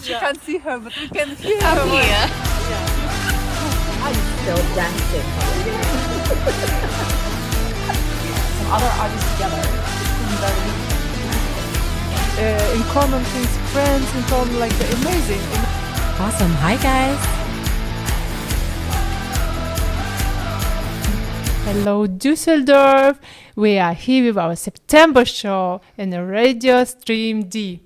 You can't see her, but we can hear I'm her. here. I'm still dancing. Some other artists together. In common things, friends, in common, like amazing. Awesome. Hi, guys. Hello, Düsseldorf. We are here with our September show in the Radio Stream D.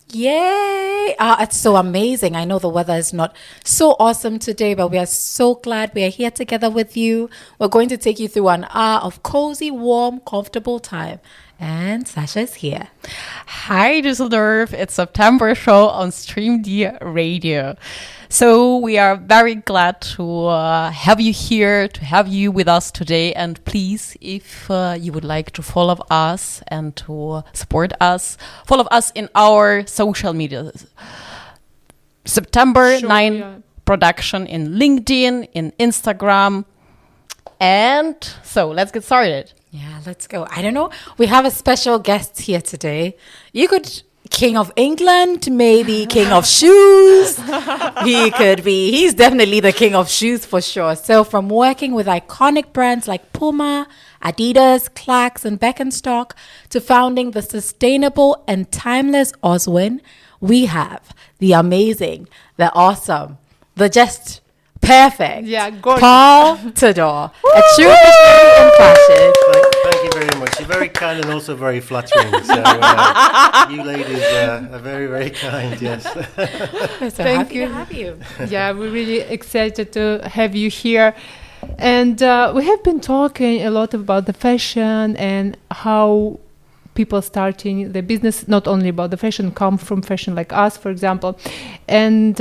Yay! It's so amazing. I know the weather is not so awesome today, but we are so glad we are here together with you. We're going to take you through an hour of cozy, warm, comfortable time. And Sasha's here. Hi, Düsseldorf. It's September show on Stream D Radio. So we are very glad to have you here, to have you with us today. And please, if you would like to follow us and to support us, follow us in our social media. September 9 production in LinkedIn, in Instagram. And so let's get started. Yeah, let's go. I don't know. We have a special guest here today. You could King of England, maybe King of Shoes. He's definitely the King of Shoes for sure. So from working with iconic brands like Puma, Adidas, Clarks, and Birkenstock to founding the sustainable and timeless Oswen, we have the amazing, the awesome, the just perfect Paul Tudor, a true visionary in fashion. Thank you very much. You're very kind and also very flattering. So you ladies are very, very kind. Yes. So Thank happy you. to have you. Yeah, we're really excited to have you here. And we have been talking a lot about the fashion and how people starting the business, not only about the fashion, come from fashion like us, for example. And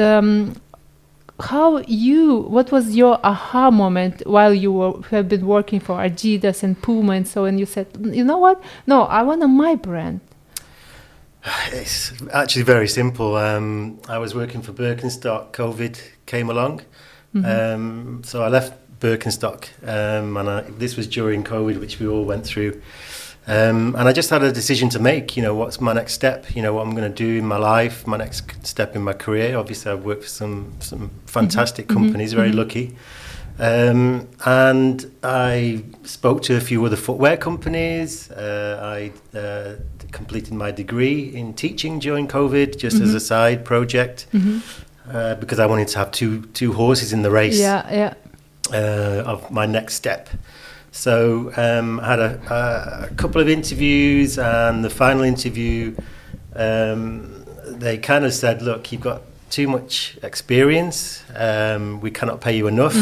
what was your aha moment while you have been working for Adidas and Puma and so, and you said, you know what? No, I want my brand. It's actually very simple. I was working for Birkenstock. COVID came along. So I left Birkenstock. And this was during COVID, which we all went through. And I just had a decision to make, what's my next step, what I'm going to do in my life, my next step in my career. Obviously, I've worked for some fantastic companies, very lucky. And I spoke to a few other footwear companies. I completed my degree in teaching during COVID, just as a side project, because I wanted to have two horses in the race of my next step. So I had a couple of interviews, and the final interview, they kind of said, look, you've got too much experience. We cannot pay you enough.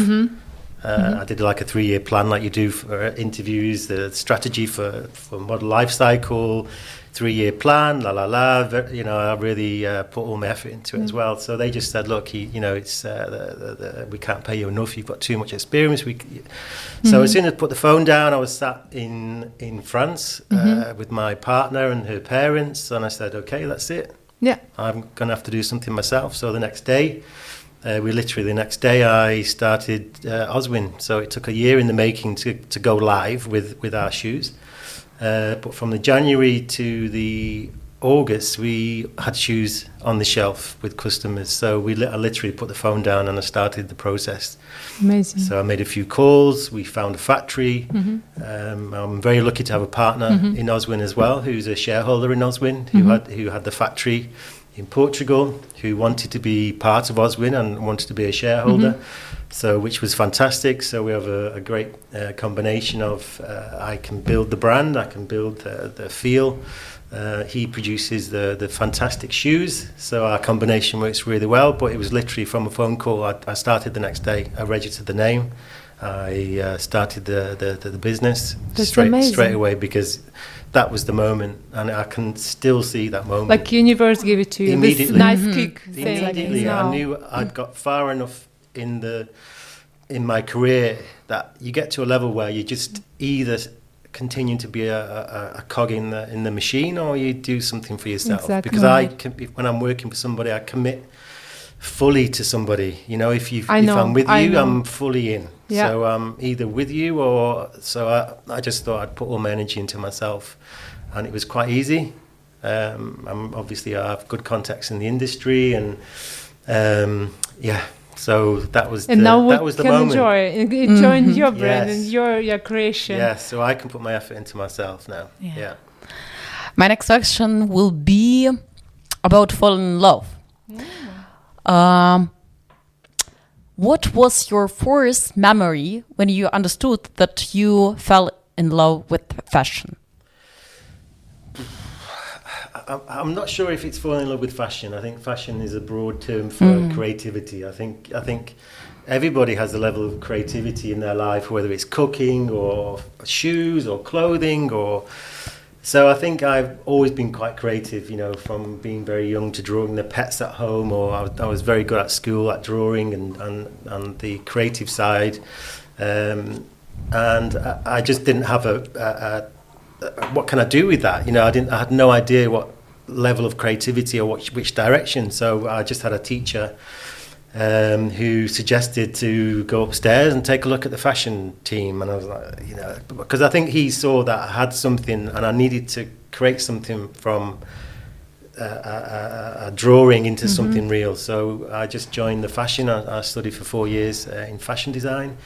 I did like a 3-year plan like you do for interviews, the strategy for model life cycle, 3-year plan, I really put all my effort into it as well. So they just said, look, it's we can't pay you enough. You've got too much experience. So as soon as I put the phone down, I was sat in France with my partner and her parents, and I said, okay, that's it. Yeah, I'm going to have to do something myself. So the next day, I started Oswen. So it took a year in the making to go live with our shoes. But from the January to the August, we had shoes on the shelf with customers. So I literally put the phone down and I started the process. amazing. So I made a few calls. We found a factory. I'm very lucky to have a partner in Oswen as well, who's a shareholder in Oswen, who had the factory in Portugal, who wanted to be part of Oswen and wanted to be a shareholder. So, which was fantastic. So we have a great combination of I can build the brand, I can build the feel. He produces the fantastic shoes. So our combination works really well. But it was literally from a phone call. I started the next day. I registered the name. I started the business straight away, because that was the moment, and I can still see that moment. Like universe gave it to you. Immediately. This nice kick. Immediately, I knew I'd got far enough in my career that you get to a level where you just either continue to be a cog in the machine, or you do something for yourself. Exactly. Because when I'm working for somebody, I commit fully to somebody. If I'm with you, I'm fully in. Yeah. So I'm either with you, or so I just thought I'd put all my energy into myself, and it was quite easy. I'm obviously I have good contacts in the industry, and so that was And now we that was the can moment. enjoy your brand Yes. and your creation. Yeah, so I can put my effort into myself now. Yeah. Yeah. My next question will be about falling in love. What was your first memory when you understood that you fell in love with fashion? I'm not sure if it's falling in love with fashion. I think fashion is a broad term for creativity. I think everybody has a level of creativity in their life, whether it's cooking or shoes or clothing or. So I think I've always been quite creative, you know, from being very young to drawing the pets at home, or I was very good at school at drawing and the creative side, and I just didn't have a what can I do with that? You know, I had no idea what level of creativity or which direction. So I just had a teacher who suggested to go upstairs and take a look at the fashion team. And I was like, you know, because I think he saw that I had something and I needed to create something from a drawing into something real. So I just joined the fashion. I studied for 4 years in fashion design.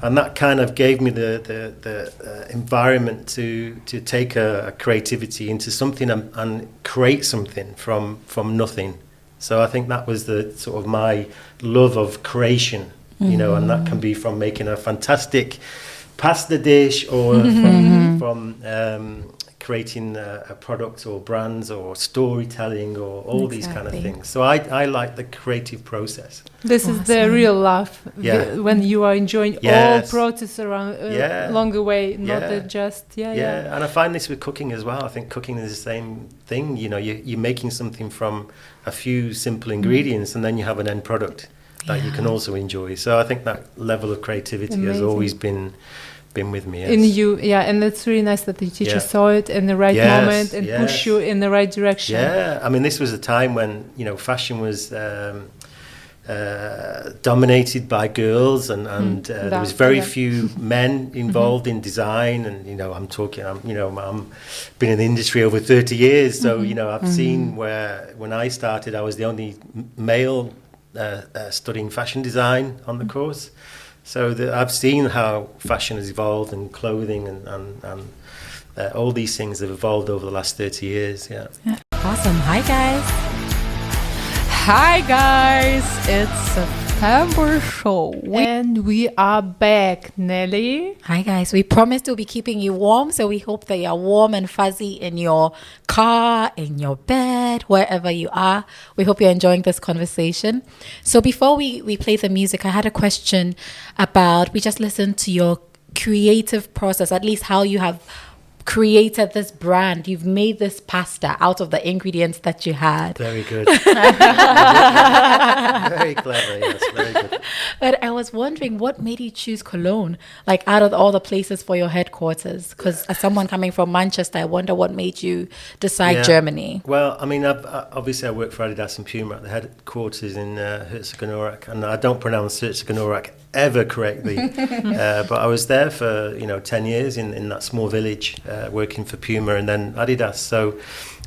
And that kind of gave me the environment to take a creativity into something and create something from nothing. So I think that was the sort of my love of creation, you know, and that can be from making a fantastic pasta dish or from creating a product or brands or storytelling or all these kind of things. So I like the creative process. This is the real love, Yeah. when you are enjoying all Yes. process around along the way, not Yeah. just And I find this with cooking as well. I think cooking is the same thing. You know, you're making something from a few simple ingredients, and then you have an end product that you can also enjoy. So I think that level of creativity has Amazing. always been with me. Yes. in you. And it's really nice that the teacher Yeah. saw it in the right Yes, moment and push yes. you in the right direction. Yeah, I mean, this was a time when, you know, fashion was dominated by girls, and there was very few men involved in design. And you know, I'm been in the industry over 30 years, so you know, I've seen where when I started, I was the only male studying fashion design on the course. So I've seen how fashion has evolved, and clothing and all these things have evolved over the last 30 years. Yeah. Awesome. Hi, guys. Hi guys, it's September show. And we are back, Nelly. Hi, guys. We promised to be keeping you warm, so we hope that you're warm and fuzzy in your car, in your bed, wherever you are. We hope you're enjoying this conversation. So before we play the music, I had a question about, we just listened to your creative process, at least how you have created this brand. You've made this pasta out of the ingredients that you had. Very good. Very clever, yes, very good. But I was wondering, what made you choose Cologne, like out of all the places for your headquarters? Because as someone coming from Manchester, I wonder what made you decide Germany. Well, I mean, obviously I work for Adidas and Puma at the headquarters in Herzogenaurach, and I don't pronounce Herzogenaurach ever correctly, but I was there for 10 years in that small village working for Puma and then Adidas. So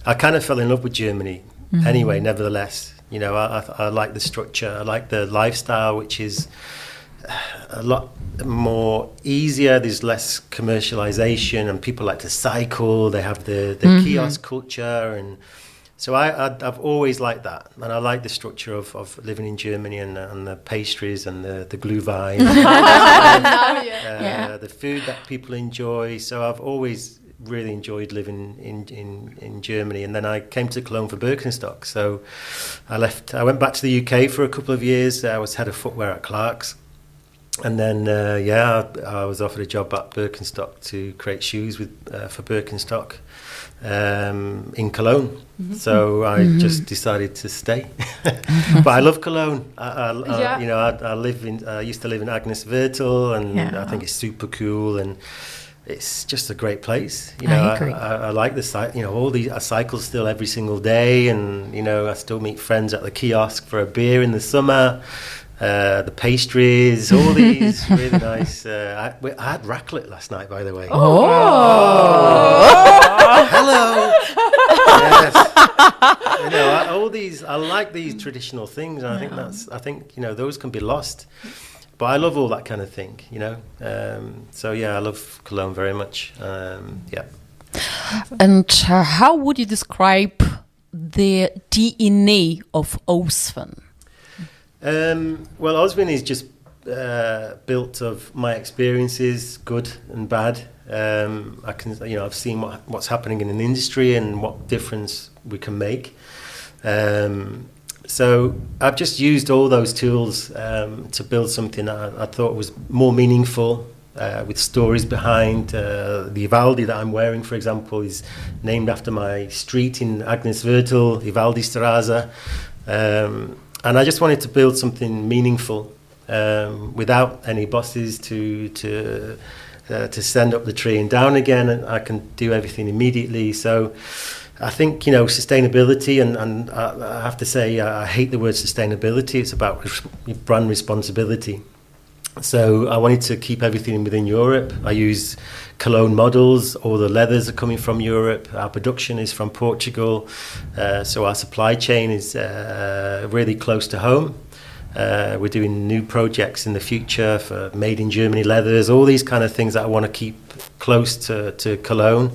I kind of fell in love with Germany anyway. Nevertheless, I like the structure, I like the lifestyle, which is a lot more easier. There's less commercialization, and people like to cycle. They have the kiosk culture, and so I've always liked that, and I like the structure of living in Germany and the pastries and the Glühwein, the food that people enjoy. So I've always really enjoyed living in Germany, and then I came to Cologne for Birkenstock. So I went back to the UK for a couple of years. I was head of footwear at Clark's, and then I was offered a job at Birkenstock to create shoes for Birkenstock in Cologne. So I just decided to stay. But I love Cologne. I used to live in Agnes Viertel, and I think it's super cool, and it's just a great place. I agree. I like the site. I cycle still every single day, and I still meet friends at the kiosk for a beer in the summer. The pastries, all these really nice. I had raclette last night, by the way. Oh. Hello. Yes. All these, I like these traditional things, and I think those can be lost. But I love all that kind of thing, So I love Cologne very much. Yeah. And how would you describe the DNA of Oswen? Well, Oswen is just built of my experiences, good and bad. I've seen what's happening in an industry and what difference we can make. So I've just used all those tools to build something that I thought was more meaningful, with stories behind. The Vivaldi that I'm wearing, for example, is named after my street in Agnesviertel, Vivaldi Straße. And I just wanted to build something meaningful without any bosses to send up the tree and down again, and I can do everything immediately. So I think, sustainability, and I have to say, I hate the word sustainability. It's about brand responsibility. So I wanted to keep everything within Europe. I use Cologne models. All the leathers are coming from Europe. Our production is from Portugal. So our supply chain is really close to home. We're doing new projects in the future for made in Germany leathers, all these kind of things that I want to keep close to Cologne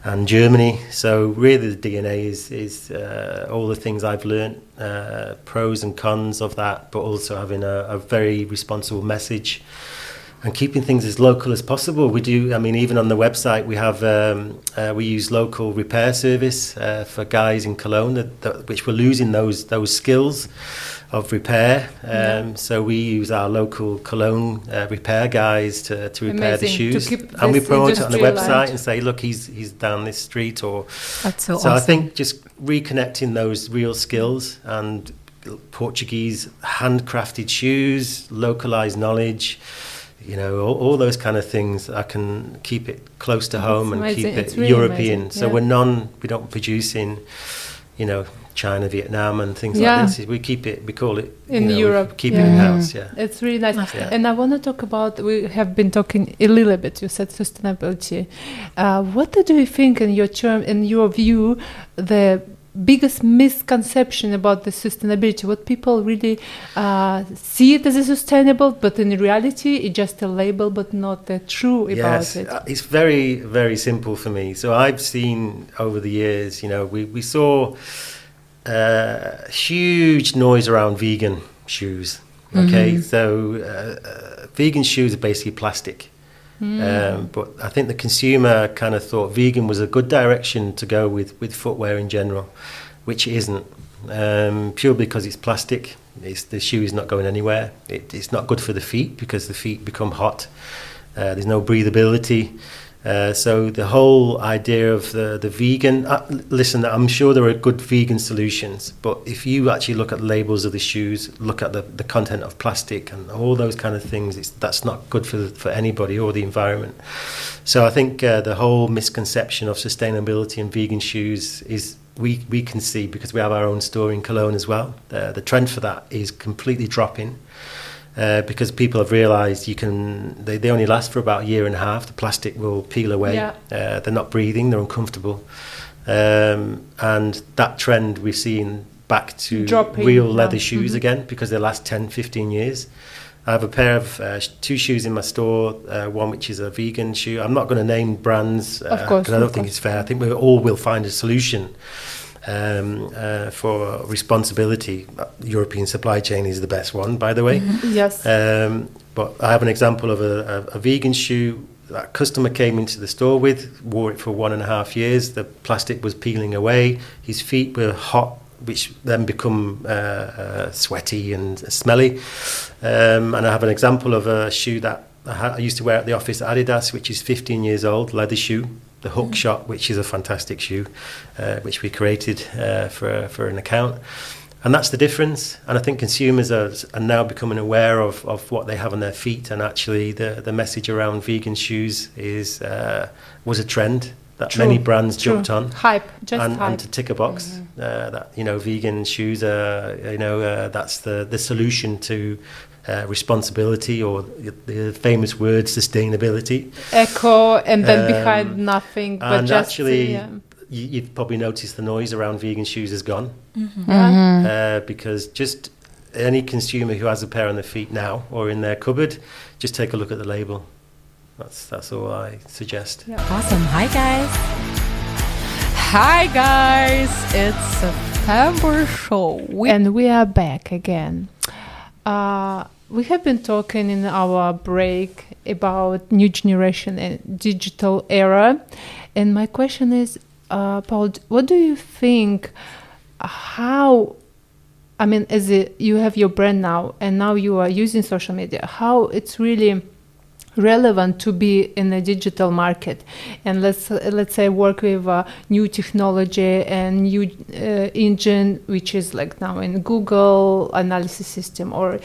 and Germany. So really the DNA is all the things I've learned, pros and cons of that, but also having a very responsible message and keeping things as local as possible. We do, even on the website, we use local repair service for guys in Cologne, which we're losing those skills of repair. So we use our local Cologne repair guys to repair the shoes, and we promote it on the website and say, look, he's down this street. That's so awesome. I think just reconnecting those real skills and Portuguese handcrafted shoes, localized knowledge, all those kind of things. I can keep it close to home and keep it really European. Amazing. So we don't produce in, China, Vietnam, and things like this. We call it in Europe. Keep it in house. Yeah, it's really nice. And I want to talk about. We have been talking a little bit. You said sustainability. What do you think, in your view, the biggest misconception about the sustainability? What people really see it as a sustainable, but in reality, it's just a label, but not the true about it. It's very, very simple for me. So I've seen over the years. We saw huge noise around vegan shoes. Okay, so vegan shoes are basically plastic. But I think the consumer kind of thought vegan was a good direction to go with footwear in general, which it isn't. Purely because it's plastic. The shoe is not going anywhere. It's not good for the feet because the feet become hot. There's no breathability. So the whole idea of the vegan, listen, I'm sure there are good vegan solutions, but if you actually look at the labels of the shoes, look at the content of plastic and all those kind of things, that's not good for anybody or the environment. So I think the whole misconception of sustainability and vegan shoes is we can see, because we have our own store in Cologne as well, the trend for that is completely dropping. Because people have realised they only last for about a year and a half. The plastic will peel away. They're not breathing. They're uncomfortable, and that trend we're seeing back to real leather shoes again, because they last 10, 15 years. I have a pair of 2 shoes in my store. One which is a vegan shoe. I'm not going to name brands because I don't think it's fair. I think we all will find a solution. For responsibility. European supply chain is the best one, by the way. Yes. But I have an example of a vegan shoe that a customer came into the store with, wore it for 1.5 years. The plastic was peeling away. His feet were hot, which then become sweaty and smelly. And I have an example of a shoe that I used to wear at the office at Adidas, which is 15 years old, leather shoe. The hook shot, which is a fantastic shoe, which we created for an account. And that's the difference. And I think consumers are now becoming aware of what they have on their feet. And actually the message around vegan shoes was a trend that many brands jumped on. Hype, hype. And to tick a box, that, vegan shoes are, that's the solution to responsibility, or the famous word sustainability. Eco, and then behind nothing, but and just actually you've probably noticed the noise around vegan shoes has gone. Because just any consumer who has a pair on their feet now or in their cupboard, just take a look at the label. That's all I suggest. Yeah. Awesome. Hi, guys. Hi guys, it's September show. And we are back again. We have been talking in our break about new generation and digital era. And my question is, Paul, what do you think, you have your brand now, and now you are using social media, how it's really relevant to be in a digital market, and let's say work with new technology and new engine, which is like now in Google analysis system, or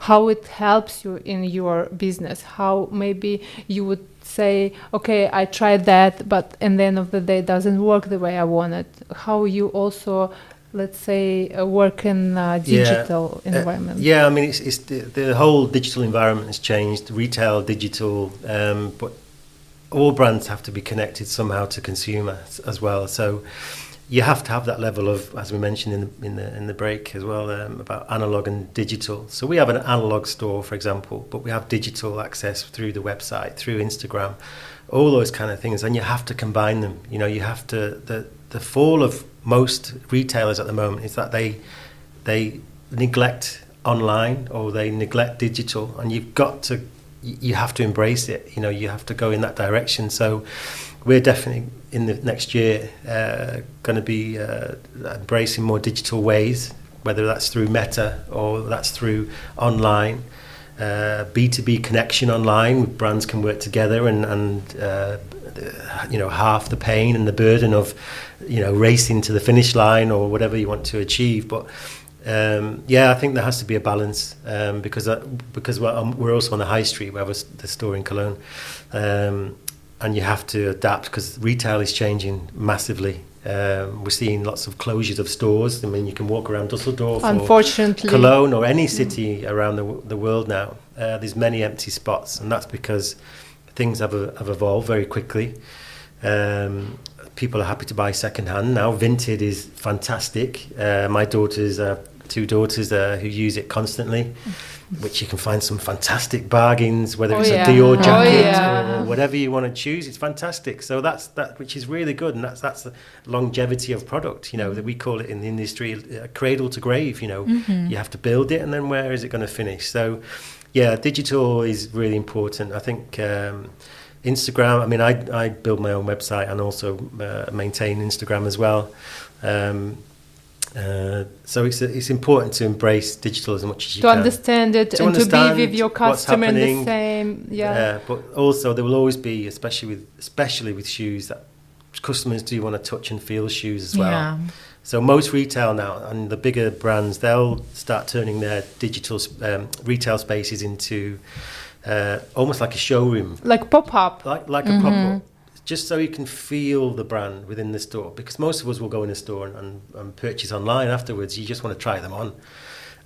how it helps you in your business, how maybe you would say, okay, I tried that, but at the end of the day it doesn't work the way I want it. How you also, let's say, work in digital environment? It's the whole digital environment has changed, retail, digital, but all brands have to be connected somehow to consumers as well. So you have to have that level of, as we mentioned in the break as well, about analog and digital. So we have an analog store, for example, but we have digital access through the website, through Instagram, all those kind of things, and you have to combine them. You have to. The fall of most retailers at the moment is that they neglect online or they neglect digital, and you have to embrace it. You have to go in that direction. So we're definitely in the next year going to be embracing more digital ways, whether that's through Meta or that's through online. B2B connection online, brands can work together and half the pain and the burden of racing to the finish line or whatever you want to achieve. But I think there has to be a balance, because we're also on the high street. We have the store in Cologne, and you have to adapt because retail is changing massively. We're seeing lots of closures of stores. I mean, you can walk around Dusseldorf, unfortunately, or Cologne, or any city around the world now. There's many empty spots, and that's because things have evolved very quickly. People are happy to buy secondhand now. Vintage is fantastic. My two daughters who use it constantly, which you can find some fantastic bargains, whether it's a Dior jacket or whatever you want to choose. It's fantastic. So that's which is really good, and that's the longevity of product. That we call it in the industry, cradle to grave. You have to build it, and then where is it going to finish? So, digital is really important. I think Instagram. I mean, I build my own website and also maintain Instagram as well. So it's important to embrace digital as much as you can. To understand it and to be with your customer in the same. But also there will always be, especially with shoes, that customers do want to touch and feel shoes as well. Yeah. So most retail now and the bigger brands, they'll start turning their digital retail spaces into almost like a showroom, like pop-up, like a pop-up. Just so you can feel the brand within the store, because most of us will go in a store and purchase online afterwards. You just want to try them on.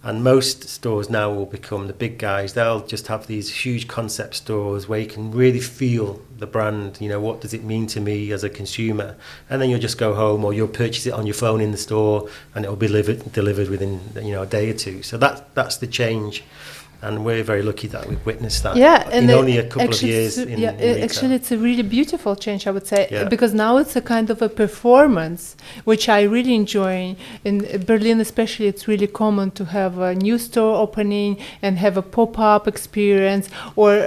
And most stores now will become, the big guys, they'll just have these huge concept stores where you can really feel the brand, what does it mean to me as a consumer? And then you'll just go home, or you'll purchase it on your phone in the store, and it'll be delivered within a day or two. So that's the change. And we're very lucky that we've witnessed that in only a couple of years. Actually, it's a really beautiful change, I would say, because now it's a kind of a performance, which I really enjoy. In Berlin especially, it's really common to have a new store opening and have a pop-up experience, or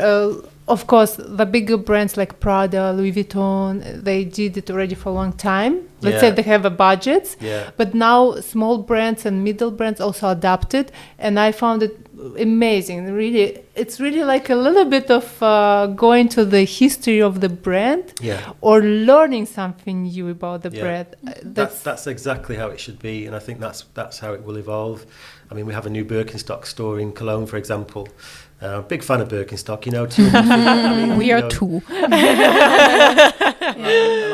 of course, the bigger brands like Prada, Louis Vuitton, they did it already for a long time. Let's say they have a budget, but now small brands and middle brands also adapted, and I found it amazing. Really, it's really like a little bit of going to the history of the brand, or learning something new about the brand. That's exactly how it should be, and I think that's how it will evolve. I mean, we have a new Birkenstock store in Cologne, for example. Big fan of Birkenstock, 250. We are too.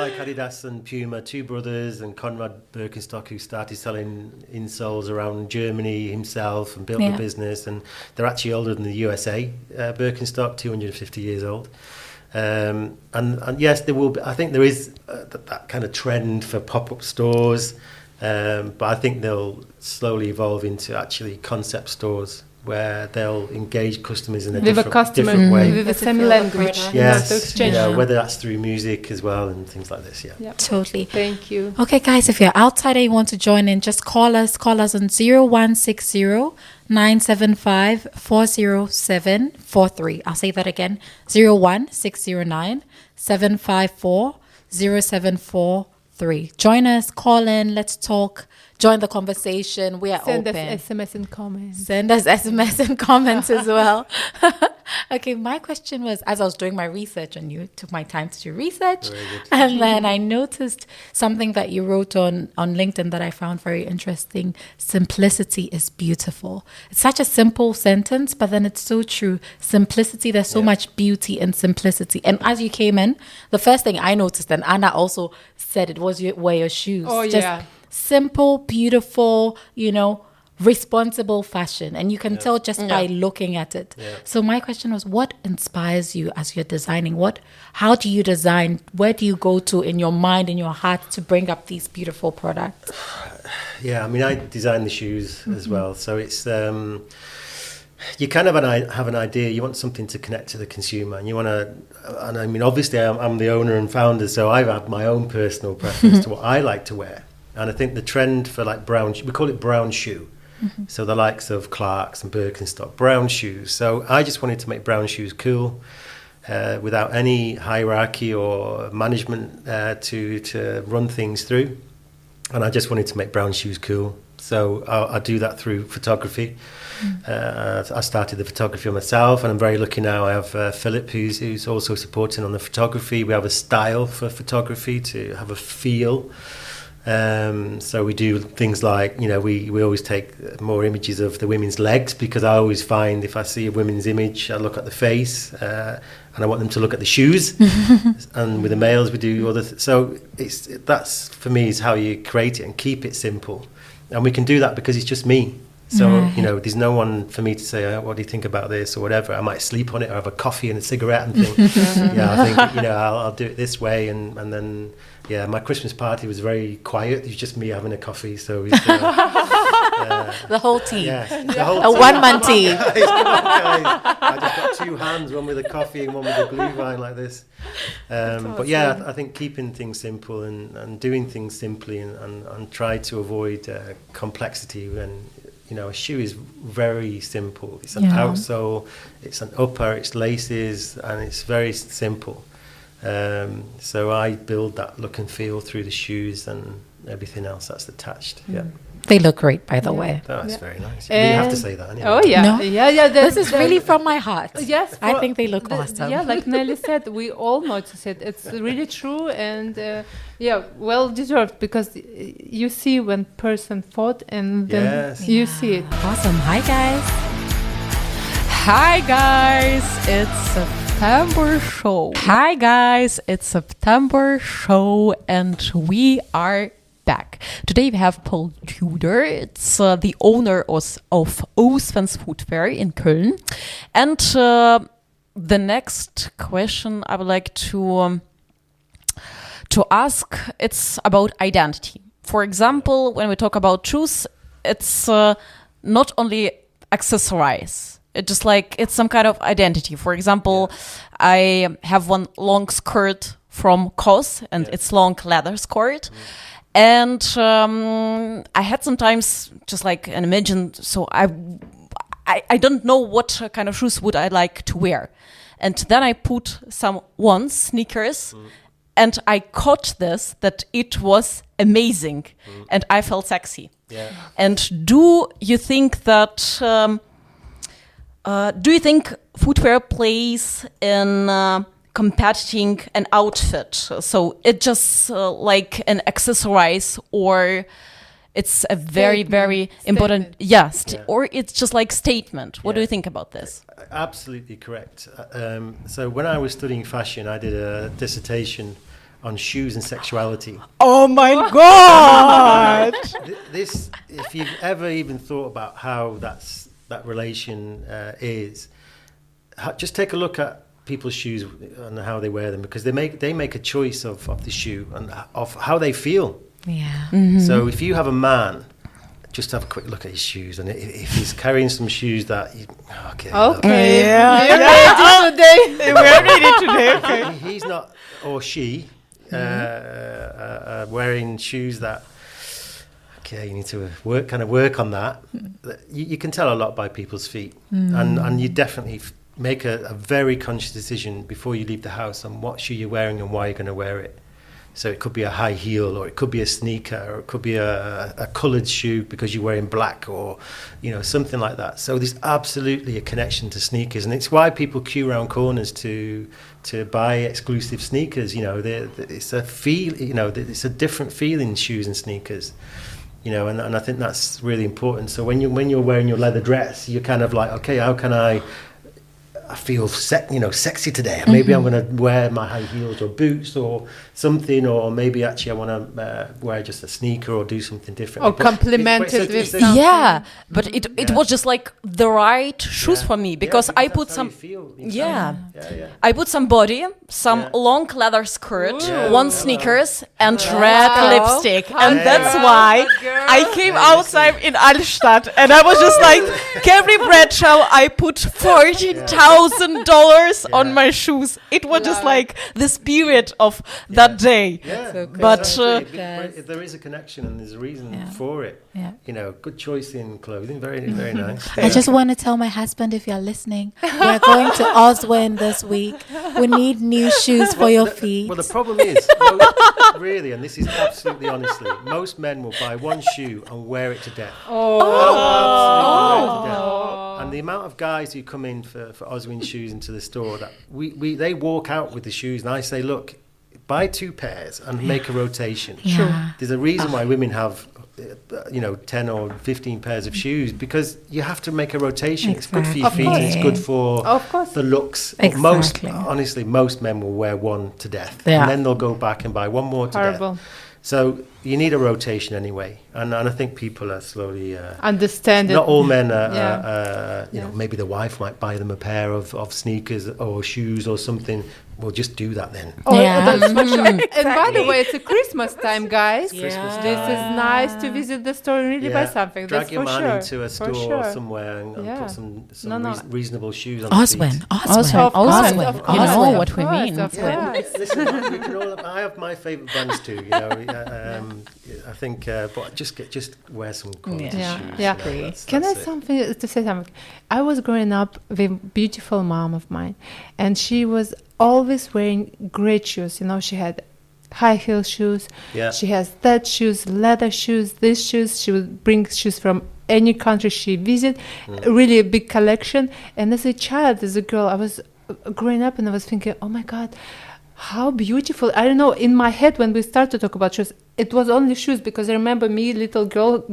Like Adidas and Puma, two brothers, and Conrad Birkenstock, who started selling insoles around Germany himself and built the business. And they're actually older than the USA. Birkenstock, 250 years old. And yes, there will be, I think there is that kind of trend for pop-up stores, but I think they'll slowly evolve into actually concept stores where they'll engage customers in a different way. With the same language. Yes, to exchange. whether that's through music as well and things like this. Yeah. Totally. Thank you. Okay, guys, if you're outside and you want to join in, just call us. Call us on 0160 975 40743. I'll say that again. 01609 754 0743. Join us, call in, let's talk. Join the conversation. We are Send open. us SMS and comments. Send us SMS and comments as well. Okay, my question was, as I was doing my research on you, took my time to do research, and then I noticed something that you wrote on LinkedIn that I found very interesting. Simplicity is beautiful. It's such a simple sentence, but then it's so true. Simplicity, there's so much beauty in simplicity. And as you came in, the first thing I noticed, and Anna also said it, was wear your shoes. Oh, Just yeah. simple, beautiful, responsible fashion. And you can tell just by looking at it. Yeah. So my question was, what inspires you as you're designing? How do you design? Where do you go to in your mind, in your heart, to bring up these beautiful products? Yeah, I mean, I design the shoes as well. So it's, you kind of have an idea. You want something to connect to the consumer. And you want to, and I mean, obviously I'm the owner and founder, so I have my own personal preference to what I like to wear. And I think the trend for like brown, we call it brown shoe. So the likes of Clarks and Birkenstock, brown shoes. So I just wanted to make brown shoes cool without any hierarchy or management to run things through. And I just wanted to make brown shoes cool. So I do that through photography. I started the photography myself, and I'm very lucky now. I have Philip, who's also supporting on the photography. We have a style for photography to have a feel. So we do things like, we always take more images of the women's legs, because I always find if I see a women's image, I look at the face and I want them to look at the shoes. And with the males, we do other. So that's for me is how you create it and keep it simple. And we can do that because it's just me. So, there's no one for me to say, what do you think about this or whatever. I might sleep on it or have a coffee and a cigarette and think, I think, I'll do it this way. And then, my Christmas party was very quiet. It was just me having a coffee. So The whole team. Yeah, the whole A one-man team. I just got two hands, one with a coffee and one with a glue vine like this. But I think keeping things simple and doing things simply and try to avoid complexity. And a shoe is very simple. It's an outsole, it's an upper, it's laces, and it's very simple. So I build that look and feel through the shoes and everything else that's attached. Yeah. They look great, by the way. That's very nice. But you have to say that anyway. Oh, yeah. No? Yeah. This is really from my heart. Yes. I think they look awesome. Yeah, like Nelly said, we all notice it. It's really true, and well deserved, because you see when person fought, and then you see it. Awesome. Hi, guys. Hi guys, it's September show. Hi guys, it's September show, and we are back. Today we have Paul Tudor. It's the owner of Oswen Footwear in Köln. And the next question I would like to ask, it's about identity. For example, when we talk about shoes, it's not only accessories. It's just like it's some kind of identity. For example, I have one long skirt from COS, and it's long leather skirt. And I had sometimes just like an imagine, so I don't know what kind of shoes would I like to wear. And then I put some sneakers, and I caught this, that it was amazing, and I felt sexy. Yeah. And do you think that, do you think footwear plays in competing an outfit? So it just like an accessorize, or it's a very, very important, or it's just like statement. What do you think about this? Absolutely correct. So when I was studying fashion, I did a dissertation on shoes and sexuality. Oh my God! This, if you've ever even thought about how that relation is, just take a look at people's shoes and how they wear them, because they make a choice of the shoe and of how they feel. Yeah. So if you have a man, just have a quick look at his shoes, and if he's carrying some shoes that Okay. Yeah. We're ready today. We're ready today. Okay. he's not, or she wearing shoes that you need to work on that. You can tell a lot by people's feet, and you definitely make a very conscious decision before you leave the house on what shoe you're wearing and why you're going to wear it. So it could be a high heel, or it could be a sneaker, or it could be a coloured shoe because you're wearing black, or something like that. So there's absolutely a connection to sneakers, and it's why people queue around corners to buy exclusive sneakers. It's a feel. It's a different feeling, shoes and sneakers. And I think that's really important. So when you're wearing your leather dress, you're kind of like, okay, how can I feel sexy today? Maybe I'm going to wear my high heels or boots or something, or maybe actually I want to wear just a sneaker or do something different. Or complement it with something. Yeah, but it was just like the right shoes for me, because I put some I put some body, some long leather skirt, one sneakers and red lipstick, and that's why I came outside in Altstadt, and I was just like, every bread show I put $14,000 on my shoes. It was just like the spirit of that day. So but there is a connection and there's a reason for it. Yeah. Good choice in clothing. Very, very nice. I just want to tell my husband, if you're listening, we're going to Oswen this week. We need new shoes for your feet. Well, the problem is, really, and this is absolutely honestly, most men will buy one shoe and wear it to death. Absolutely wear it to death. And the amount of guys who come in for Oswen shoes into the store, that they walk out with the shoes, and I say, look, buy 2 pairs and make a rotation. Yeah. There's a reason why women have 10 or 15 pairs of shoes, because you have to make a rotation. Exactly. It's good for your feet, and it's good for the looks. Exactly. Most men will wear one to death, Yeah. and then they'll go back and buy one more to death. So you need a rotation anyway, and I think people are slowly understand it. Not all men maybe the wife might buy them a pair of sneakers or shoes or something. We'll just do that then. That's for sure. And by the way, it's a Christmas time, guys. Christmas This is nice to visit the store and really buy something. Drag that's your for man sure. into a store somewhere and put some reasonable shoes on Oswen. You know what we mean. Listen, I have my favourite brands too. I think, but just wear some quality shoes. Yeah. Can I say something? I was growing up with a beautiful mom of mine, and she was always wearing great shoes. She had high heel shoes. Yeah. She has that shoes, leather shoes, these shoes. She would bring shoes from any country she visited. Really a big collection. And as a child, as a girl, I was growing up and I was thinking, oh my God, how beautiful. I don't know, in my head when we started to talk about shoes, it was only shoes, because I remember me, little girl,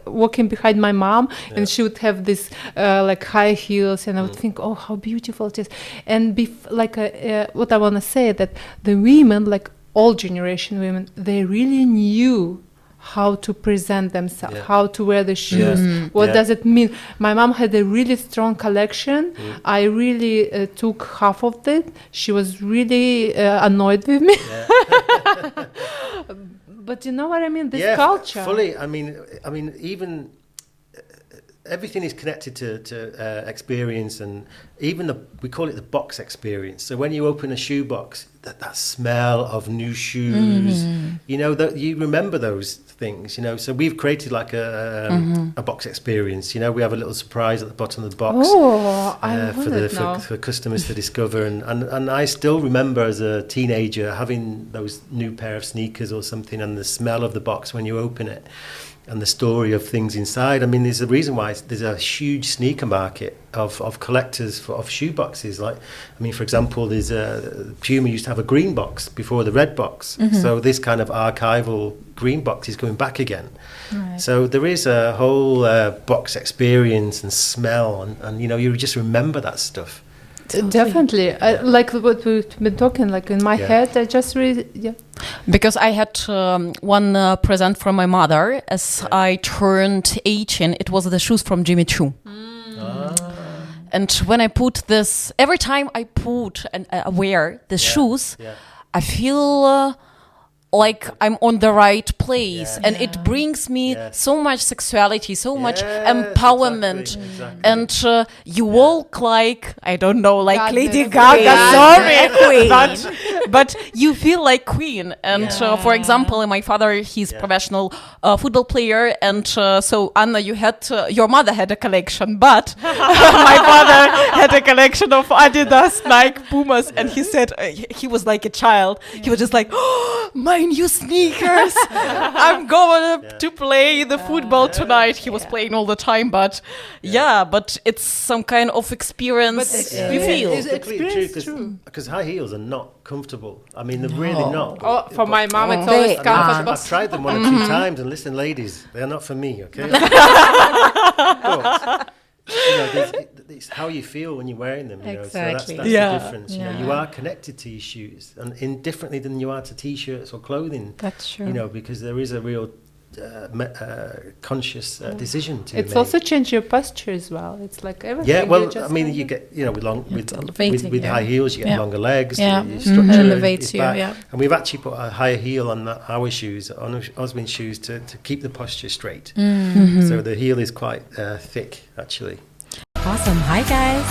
walking behind my mom, and she would have this high heels, and I would think, oh, how beautiful it is. And what I want to say, that the women, like all generation women, they really knew how to present themselves, how to wear the shoes, what does it mean. My mom had a really strong collection. I really took half of it. She was really annoyed with me. But you know what I mean? This culture. Fully. I mean, even everything is connected to experience, and even we call it the box experience. So when you open a shoe box, that smell of new shoes, you remember those things, So we've created like a box experience. We have a little surprise at the bottom of the box for customers to discover. And I still remember as a teenager having those new pair of sneakers or something, and the smell of the box when you open it, and the story of things inside. I mean, there's a reason why there's a huge sneaker market of collectors of shoe boxes. For example, there's Puma used to have a green box before the red box. So this kind of archival green box is going back again. Right. So there is a whole box experience and smell, and you just remember that stuff. Definitely. Like what we've been talking, like in my head, I just really, Because I had one present from my mother as I turned 18. It was the shoes from Jimmy Choo. And when I put this, every time I put and wear the shoes, I feel like I'm on the right place, and it brings me so much sexuality, so much empowerment, and you walk like, I don't know, like Lady Gaga, sorry, but you feel like queen. And for example, my father, he's professional football player, and so Anna, your mother had a collection, but my father had a collection of Adidas, Nike, Pumas, and he said he was like a child. He was just like, oh, my new sneakers. I'm going to play the football tonight. He was playing all the time, but but it's some kind of experience you feel. It's completely true, because high heels are not comfortable. I mean, they're really not. Oh, for my mom, it's always comfortable. I've tried them one or two times, and listen, ladies, they're not for me, okay? But, it's how you feel when you're wearing them, you know. So that's the difference. You know, you are connected to your shoes, and differently than you are to t-shirts or clothing. That's true. You know, because there is a real conscious decision to it's make. also change your posture as well. It's like everything. Yeah, well, I mean, you get, you know, with high heels, you get longer legs. It structure elevates you. And we've actually put a higher heel on our shoes, on Oswen shoes, to keep the posture straight. So the heel is quite thick, actually. Awesome. Hi guys.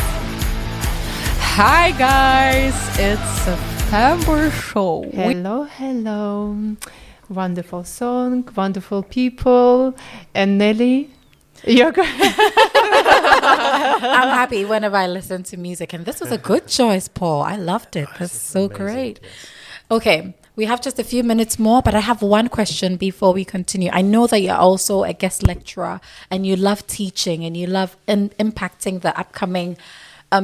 Hi guys, it's September show. Hello. Wonderful song, wonderful people, and Nelly, you're great. I'm happy whenever I listen to music, and this was a good choice, Paul. I loved it. That's so amazing, great. Yes. Okay, we have just a few minutes more, but I have one question before we continue. I know that you're also a guest lecturer, and you love teaching, and you love impacting the upcoming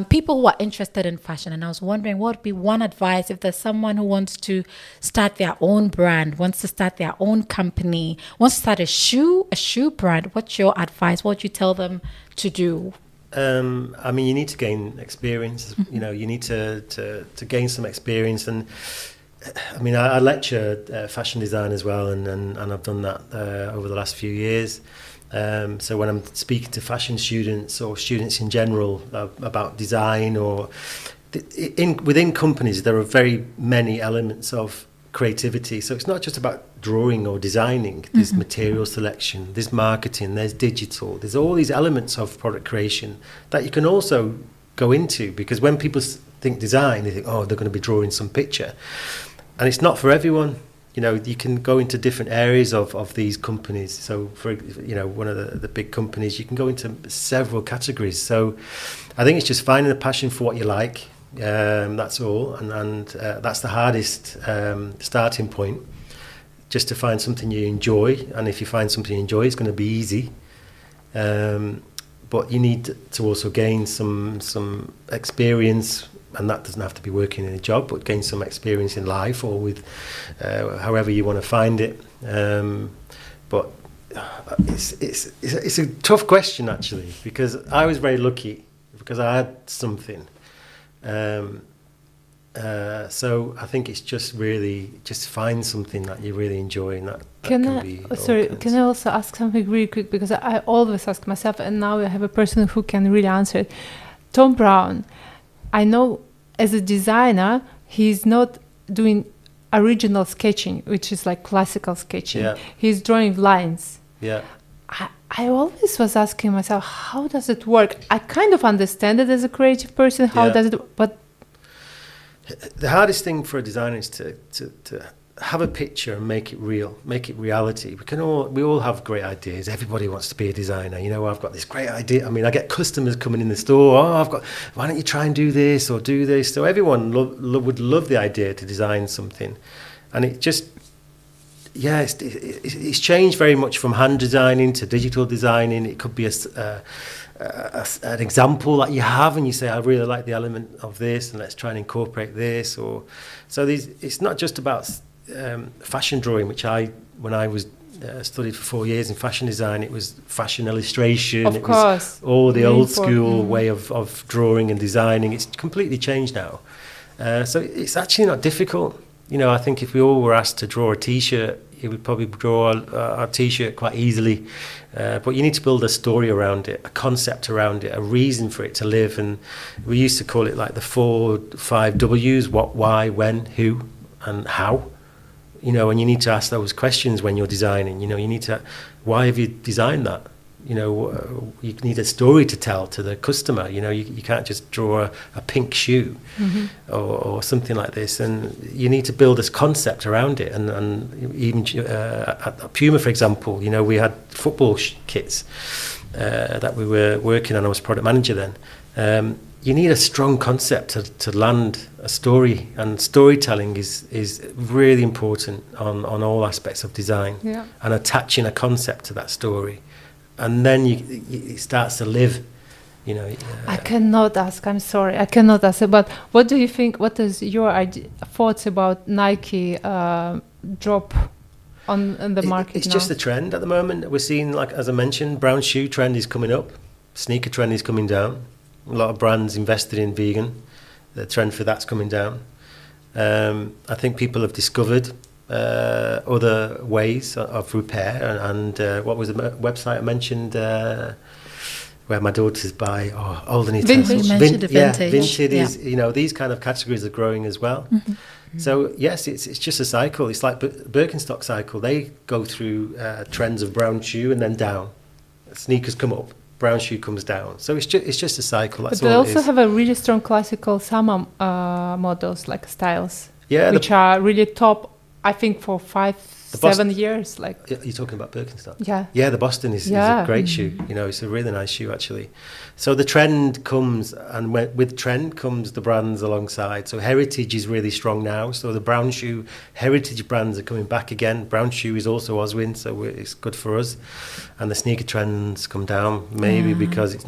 people who are interested in fashion. And I was wondering, what would be one advice if there's someone who wants to start their own brand, wants to start their own company, wants to start a shoe brand? What's your advice? What would you tell them to do? I mean, you need to gain experience. You know, you need to gain some experience. And I mean, I lecture fashion design as well, and I've done that over the last few years. So when I'm speaking to fashion students or students in general about design, or within companies, there are very many elements of creativity. So it's not just about drawing or designing. There's material selection, there's marketing, there's digital, there's all these elements of product creation that you can also go into, because when people think design, they think, oh, they're going to be drawing some picture. And it's not for everyone. You know, you can go into different areas of these companies. So, for, you know, one of the big companies, you can go into several categories. So I think it's just finding a passion for what you like. That's all. And that's the hardest starting point, just to find something you enjoy. And if you find something you enjoy, it's going to be easy. But you need to also gain some experience. And that doesn't have to be working in a job, but gain some experience in life, or with however you want to find it. But it's a tough question, actually, because I was very lucky because I had something. So I think it's just really just find something that you really enjoy, and that can be. Can I also ask something really quick, because I always ask myself, and now I have a person who can really answer it. Tom Brown. I know as a designer, he's not doing original sketching, which is like classical sketching. Yeah. He's drawing lines. Yeah. I always was asking myself, how does it work? I kind of understand it as a creative person. How does it? But the hardest thing for a designer is to have a picture and make it real, make it reality. We all have great ideas. Everybody wants to be a designer. You know, I've got this great idea. I mean, I get customers coming in the store. Why don't you try and do this or do this? So everyone would love the idea to design something, and it just, it's changed very much from hand designing to digital designing. It could be an example that you have, and you say, I really like the element of this, and let's try and incorporate this. Or so it's not just about fashion drawing, which when I was studied for 4 years in fashion design, it was fashion illustration. Of course. Was all the old school way of drawing and designing. It's completely changed now. So it's actually not difficult. You know, I think if we all were asked to draw a T-shirt, he would probably draw a t-shirt quite easily. But you need to build a story around it, a concept around it, a reason for it to live. And we used to call it like the 5 W's: what, why, when, who, and how. You know, and you need to ask those questions when you're designing. You know, you need to, why have you designed that? You know, you need a story to tell to the customer. You know, you can't just draw a pink shoe or something like this. And you need to build this concept around it. And even at Puma, for example, you know, we had football kits that we were working on. I was product manager then. You need a strong concept to land a story, and storytelling is really important on all aspects of design. Yeah. And attaching a concept to that story, and then it starts to live. You know. I cannot ask. I'm sorry, I cannot ask. But what do you think? What is your thoughts about Nike drop on the market It's now? just a trend at the moment. We're seeing, like as I mentioned, brown shoe trend is coming up, sneaker trend is coming down. A lot of brands invested in vegan. The trend for that's coming down. I think people have discovered other ways of repair. And what was the website I mentioned where my daughters buy old and Vintage. Vintage. Vintage Yeah. is, you know, these kind of categories are growing as well. So yes, it's just a cycle. It's like Birkenstock cycle. They go through trends of brown shoe and then down. Sneakers come up. Brown shoe comes down, so it's just a cycle. That's but they all also it is. have a really strong classical summer models, like styles, Yeah, which are really top. I think for 5-7 years. Like, you're talking about Birkenstock. Yeah, the Boston is Yeah. a great shoe. You know, it's a really nice shoe actually. So the trend comes, and with trend comes the brands alongside. So heritage is really strong now. So the brown shoe heritage brands are coming back again. Brown shoe is also Oswen, so it's good for us. And the sneaker trends come down, maybe because it's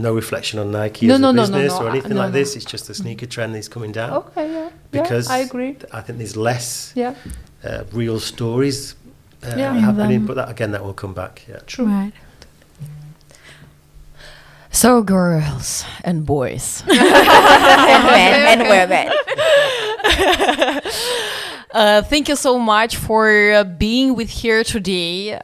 no reflection on Nike as a business or anything like this. It's just the sneaker trend is coming down. Okay, yeah. Because I agree. I think there's less Yeah. real stories Yeah. happening, but that will come back. Yeah. True. Right. So girls and boys. And women. Thank you so much for being with here today.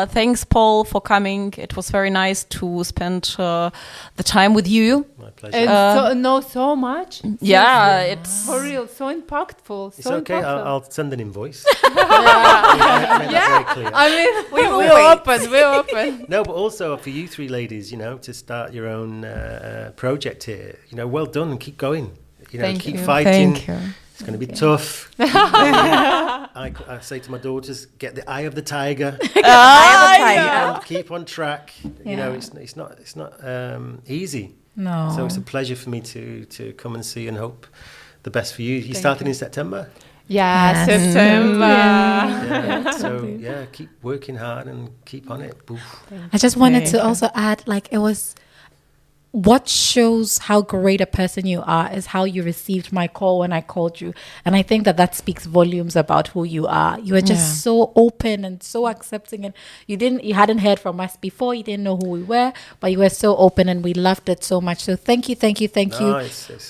Thanks, Paul, for coming. It was very nice to spend the time with you. My pleasure. And know so much. Yeah, it's For real, so impactful. It's So okay. impactful. I'll send an invoice. Yeah, I mean, we're open. No, but also for you three ladies, you know, to start your own project here. You know, well done and keep going. You know, Thank keep you. fighting. Thank you. It's going to be tough. I say to my daughters, get the eye of the tiger. And keep on track. You know, it's not easy. No. So it's a pleasure for me to come and see and hope the best for you. You started in September. Yeah, Yes. September. Yeah. So yeah, keep working hard and keep on it. Oof. I just wanted to also add, like, it was what shows how great a person you are is how you received my call when I called you. And I think that speaks volumes about who you are. You were just so open and so accepting, and you hadn't heard from us before. You didn't know who we were, but you were so open and we loved it so much. So thank you.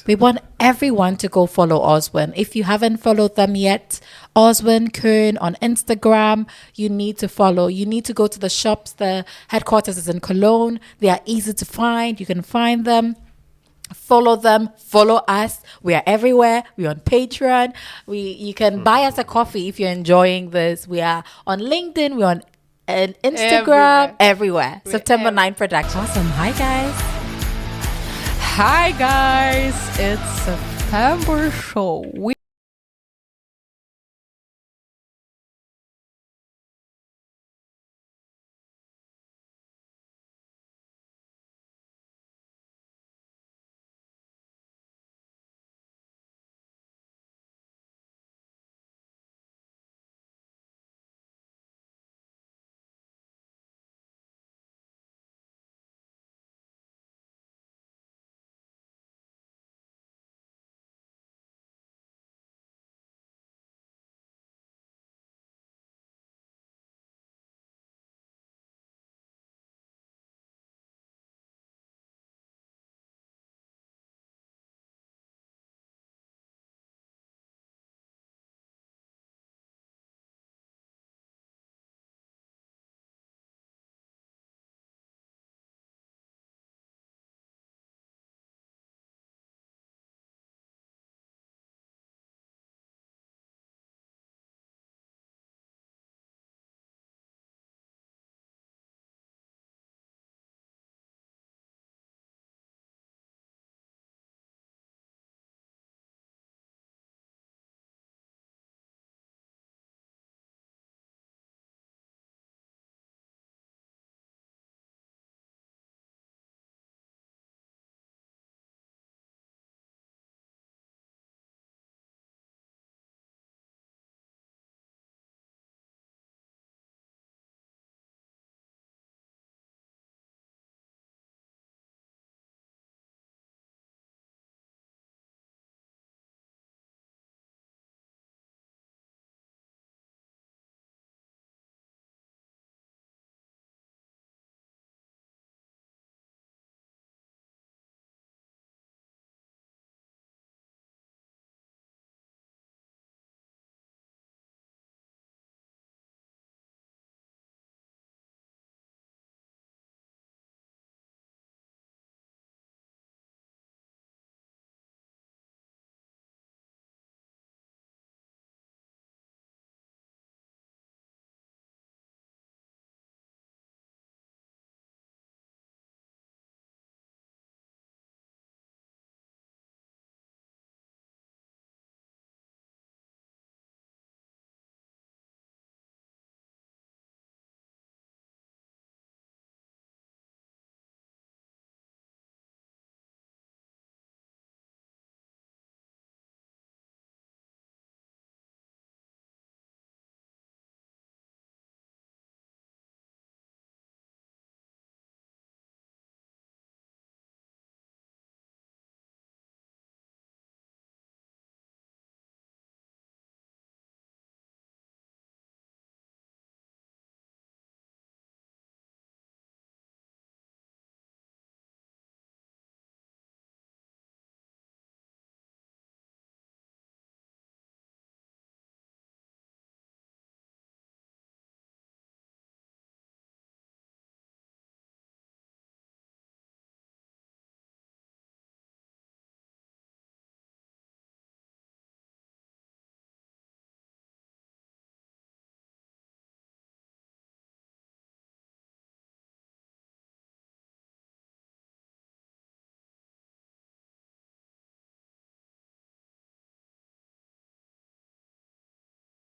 We want everyone to go follow Oswen. If you haven't followed them yet, Oswen Kern on Instagram, you need to follow. You need to go to the shops. The headquarters is in Cologne. They are easy to find. You can find them. Follow them. Follow us. We are everywhere. We're on Patreon. You can buy us a coffee if you're enjoying this. We are on LinkedIn. We're on Instagram. Everywhere. September 9 production. Awesome. Hi, guys. Hi guys, it's September show.